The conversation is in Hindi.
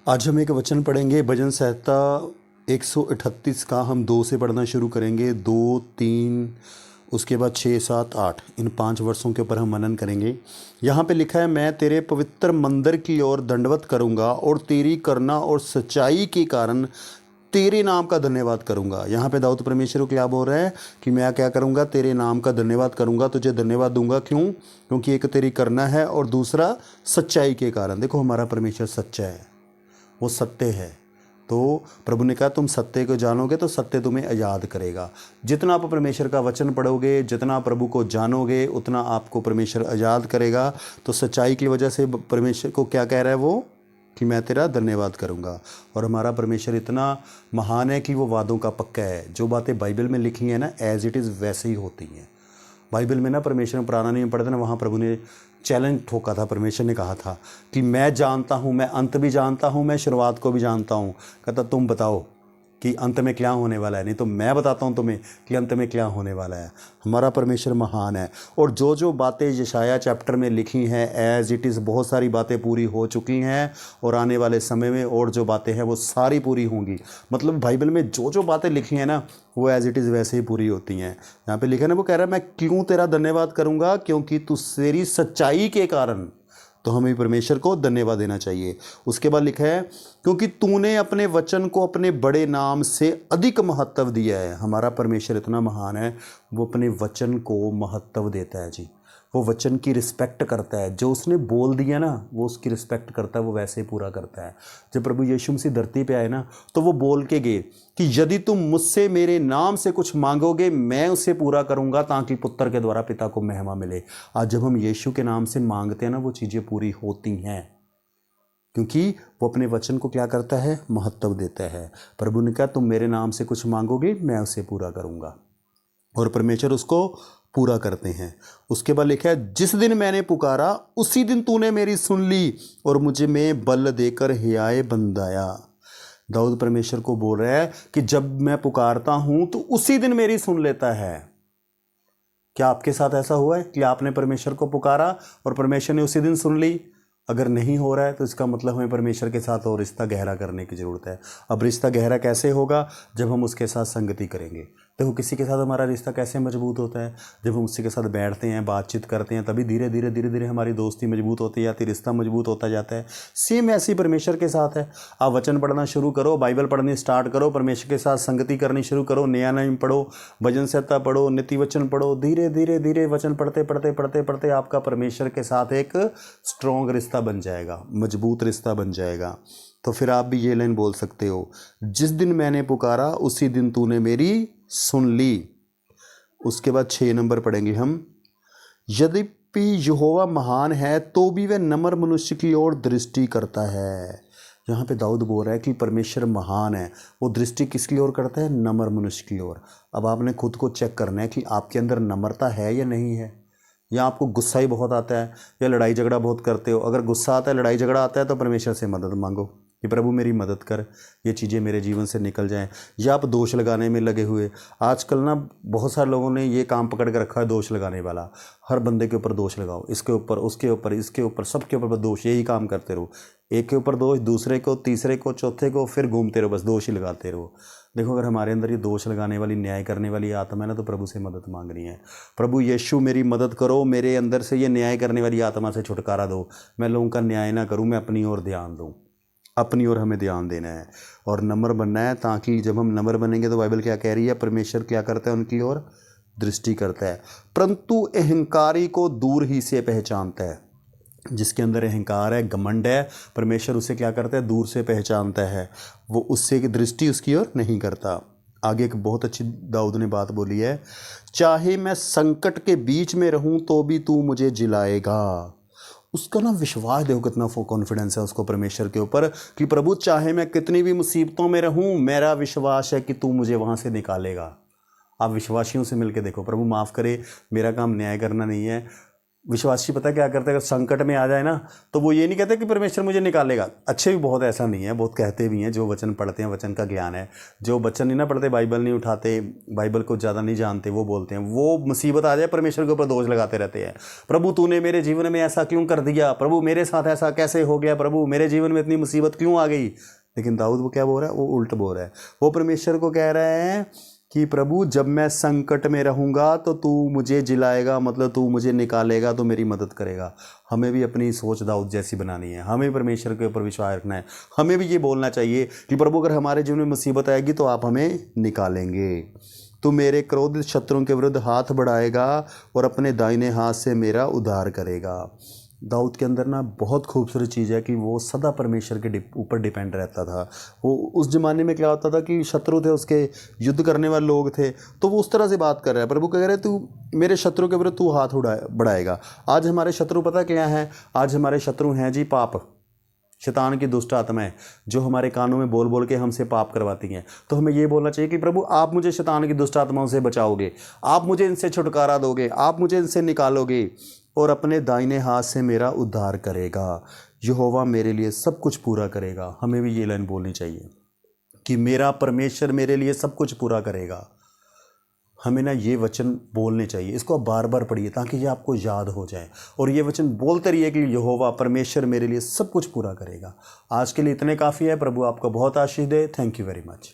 आज हम एक वचन पढ़ेंगे भजन संहिता 138 का। हम 2 से पढ़ना शुरू करेंगे। 2, 3, उसके बाद 6, 7, 8, इन 5 वर्षों के ऊपर हम मनन करेंगे। यहाँ पे लिखा है, मैं तेरे पवित्र मंदिर की ओर दंडवत करूँगा और तेरी करुणा और सच्चाई के कारण तेरे नाम का धन्यवाद करूँगा। यहाँ पे दाऊद परमेश्वर को क्या बोल रहा है कि मैं क्या करूँगा, तेरे नाम का धन्यवाद करूँगा, तुझे धन्यवाद दूंगा। क्यों? क्योंकि एक तेरी करुणा है और दूसरा सच्चाई के कारण। देखो, हमारा परमेश्वर सच्चा है, वो सत्य है। तो प्रभु ने कहा, तुम सत्य को जानोगे तो सत्य तुम्हें आज़ाद करेगा। जितना आप परमेश्वर का वचन पढ़ोगे, जितना प्रभु को जानोगे, उतना आपको परमेश्वर आज़ाद करेगा। तो सच्चाई की वजह से परमेश्वर को क्या कह रहा है वो, कि मैं तेरा धन्यवाद करूँगा। और हमारा परमेश्वर इतना महान है कि वो वादों का पक्का है। जो बातें बाइबल में लिखी हैं ना, एज इट इज़ वैसे ही होती हैं। बाइबल में ना, परमेश्वर ने पुराना नियम पढ़ते ना, वहाँ प्रभु ने चैलेंज ठोका था। परमेश्वर ने कहा था कि मैं जानता हूँ, मैं अंत भी जानता हूँ, मैं शुरुआत को भी जानता हूँ। कहता तुम बताओ कि अंत में क्या होने वाला है, नहीं तो मैं बताता हूँ तुम्हें कि अंत में क्या होने वाला है। हमारा परमेश्वर महान है। और जो जो बातें यशाया चैप्टर में लिखी हैं, एज इट इज़ बहुत सारी बातें पूरी हो चुकी हैं, और आने वाले समय में और जो बातें हैं वो सारी पूरी होंगी। मतलब बाइबल में जो जो बातें लिखी हैं ना, वो एज इट इज़ वैसे ही पूरी होती हैं। यहाँ पे लिखा है ना, वो कह रहा है, मैं क्यों तेरा धन्यवाद करूँगा, क्योंकि तू तेरी सच्चाई के कारण। तो हमें परमेश्वर को धन्यवाद देना चाहिए। उसके बाद लिखा है, क्योंकि तूने अपने वचन को अपने बड़े नाम से अधिक महत्व दिया है। हमारा परमेश्वर इतना महान है, वो अपने वचन को महत्व देता है जी। वो वचन की रिस्पेक्ट करता है। जो उसने बोल दिया ना, वो उसकी रिस्पेक्ट करता है, वो वैसे ही पूरा करता है। जब प्रभु यीशु मसीह धरती पे आए ना, तो वो बोल के गए कि यदि तुम मुझसे मेरे नाम से कुछ मांगोगे, मैं उसे पूरा करूंगा, ताकि पुत्र के द्वारा पिता को महिमा मिले। आज जब हम यीशु के नाम से मांगते हैं ना, वो चीज़ें पूरी होती हैं, क्योंकि वो अपने वचन को क्या करता है, महत्व देता है। प्रभु ने कहा, तुम मेरे नाम से कुछ मांगोगे, मैं उसे पूरा करूंगा। और परमेश्वर उसको पूरा करते हैं। उसके बाद लिखा है, जिस दिन मैंने पुकारा उसी दिन तूने मेरी सुन ली और मुझे में बल देकर हियाए बंधाया। दाऊद परमेश्वर को बोल रहा है कि जब मैं पुकारता हूं तो उसी दिन मेरी सुन लेता है। क्या आपके साथ ऐसा हुआ है कि आपने परमेश्वर को पुकारा और परमेश्वर ने उसी दिन सुन ली? अगर नहीं हो रहा है तो इसका मतलब हमें परमेश्वर के साथ और रिश्ता गहरा करने की ज़रूरत है। अब रिश्ता गहरा कैसे होगा? जब हम उसके साथ संगति करेंगे। देखो, किसी के साथ हमारा रिश्ता कैसे मजबूत होता है? जब हम उसके साथ बैठते हैं, बातचीत करते हैं, तभी धीरे धीरे धीरे धीरे हमारी दोस्ती मजबूत होती जाती है, रिश्ता मजबूत होता जाता है। सेम ऐसी परमेश्वर के साथ है। आप वचन पढ़ना शुरू करो, बाइबल पढ़नी स्टार्ट करो, परमेश्वर के साथ संगति करनी शुरू करो, नया नियम पढ़ो, भजन संहिता पढ़ो, नीति वचन पढ़ो। धीरे धीरे धीरे वचन पढ़ते पढ़ते पढ़ते पढ़ते आपका परमेश्वर के साथ एक स्ट्रॉन्ग रिश्ता बन जाएगा, मजबूत रिश्ता बन जाएगा। तो फिर आप भी ये लाइन बोल सकते हो, जिस दिन मैंने पुकारा उसी दिन तूने मेरी सुन ली। उसके बाद 6 नंबर पढ़ेंगे हम। यद्यपि यहोवा महान है तो भी वह नम्र मनुष्य की ओर दृष्टि करता है। यहाँ पे दाऊद बोल रहा है कि परमेश्वर महान है, वो दृष्टि किसकी ओर करता है? नम्र मनुष्य की ओर। अब आपने खुद को चेक करना है कि आपके अंदर नम्रता है या नहीं है, या आपको गुस्सा ही बहुत आता है, या लड़ाई झगड़ा बहुत करते हो। अगर गुस्सा आता है, लड़ाई झगड़ा आता है, तो परमेश्वर से मदद मांगो कि प्रभु मेरी मदद कर, ये चीज़ें मेरे जीवन से निकल जाएं। या आप दोष लगाने में लगे हुए, आजकल ना बहुत सारे लोगों ने ये काम पकड़ के रखा है, दोष लगाने वाला। हर बंदे के ऊपर दोष लगाओ, इसके ऊपर, उसके ऊपर, इसके ऊपर, सबके ऊपर बस दोष, यही काम करते रहो। एक के ऊपर दोष, दूसरे को, तीसरे को, चौथे को, फिर घूमते रहो, बस दोष ही लगाते रहो। देखो, अगर हमारे अंदर ये दोष लगाने वाली, न्याय करने वाली आत्मा है ना, तो प्रभु से मदद मांगनी है। प्रभु यीशु मेरी मदद करो, मेरे अंदर से ये न्याय करने वाली आत्मा से छुटकारा दो, मैं लोगों का न्याय ना करूं, मैं अपनी ओर ध्यान दूं। अपनी ओर हमें ध्यान देना है और नम्र बनना है, ताकि जब हम नम्र बनेंगे तो बाइबल क्या कह रही है, परमेश्वर क्या करता है, उनकी ओर दृष्टि करता है। परंतु अहंकारी को दूर ही से पहचानता है। जिसके अंदर अहंकार है, घमंड है, परमेश्वर उसे क्या करता है, दूर से पहचानता है। वो उससे की दृष्टि उसकी ओर नहीं करता। आगे एक बहुत अच्छी दाऊद ने बात बोली है, चाहे मैं संकट के बीच में रहूं तो भी तू मुझे जिलाएगा। उसका ना विश्वास देखो, कितना कॉन्फिडेंस है उसको परमेश्वर के ऊपर कि प्रभु चाहे मैं कितनी भी मुसीबतों में रहूं, मेरा विश्वास है कि तू मुझे वहां से निकालेगा। आप विश्वासियों से मिलकर देखो, प्रभु माफ़ करे, मेरा काम न्याय करना नहीं है, विश्वासी पता है क्या करते हैं, अगर संकट में आ जाए ना तो वो ये नहीं कहते कि परमेश्वर मुझे निकालेगा। अच्छे भी बहुत ऐसा नहीं है, बहुत कहते भी हैं, जो वचन पढ़ते हैं, वचन का ज्ञान है, जो वचन नहीं ना पढ़ते, बाइबल नहीं उठाते, बाइबल को ज़्यादा नहीं जानते, वो बोलते हैं, वो मुसीबत आ जाए परमेश्वर के ऊपर दोष लगाते रहते हैं। प्रभु तूने मेरे जीवन में ऐसा क्यों कर दिया, प्रभु मेरे साथ ऐसा कैसे हो गया, प्रभु मेरे जीवन में इतनी मुसीबत क्यों आ गई। लेकिन दाऊद वो क्या बोल रहा है, वो उल्ट बोल रहा है। वो परमेश्वर को कह रहे हैं कि प्रभु जब मैं संकट में रहूँगा तो तू मुझे जिलाएगा, मतलब तू मुझे निकालेगा, तो मेरी मदद करेगा। हमें भी अपनी सोच दाऊद जैसी बनानी है, हमें परमेश्वर के ऊपर विश्वास रखना है। हमें भी ये बोलना चाहिए कि प्रभु अगर हमारे जीवन में मुसीबत आएगी तो आप हमें निकालेंगे, तू मेरे क्रोधित शत्रुओं के विरुद्ध हाथ बढ़ाएगा और अपने दाहिने हाथ से मेरा उद्धार करेगा। दाऊद के अंदर ना बहुत खूबसूरत चीज़ है कि वो सदा परमेश्वर के ऊपर डिपेंड रहता था। वो उस ज़माने में क्या होता था कि शत्रु थे उसके, युद्ध करने वाले लोग थे, तो वो उस तरह से बात कर रहा है। प्रभु कह रहे तू मेरे शत्रु के विरुद्ध तू हाथ बढ़ाएगा। आज हमारे शत्रु पता क्या है, आज हमारे शत्रु हैं जी पाप, शैतान की दुष्ट आत्माएं, जो हमारे कानों में बोल बोल के हमसे पाप करवाती हैं। तो हमें ये बोलना चाहिए कि प्रभु आप मुझे शैतान की दुष्ट आत्माओं से बचाओगे, आप मुझे इनसे छुटकारा दोगे, आप मुझे इनसे निकालोगे और अपने दाहिने हाथ से मेरा उद्धार करेगा। यहोवा मेरे लिए सब कुछ पूरा करेगा। हमें भी ये लाइन बोलनी चाहिए कि मेरा परमेश्वर मेरे लिए सब कुछ पूरा करेगा। हमें ना ये वचन बोलने चाहिए, इसको आप बार बार पढ़िए ताकि ये आपको याद हो जाए, और ये वचन बोलते रहिए कि यहोवा परमेश्वर मेरे लिए सब कुछ पूरा करेगा। आज के लिए इतने काफ़ी है। प्रभु आपको बहुत आशीष दे। Thank you very much.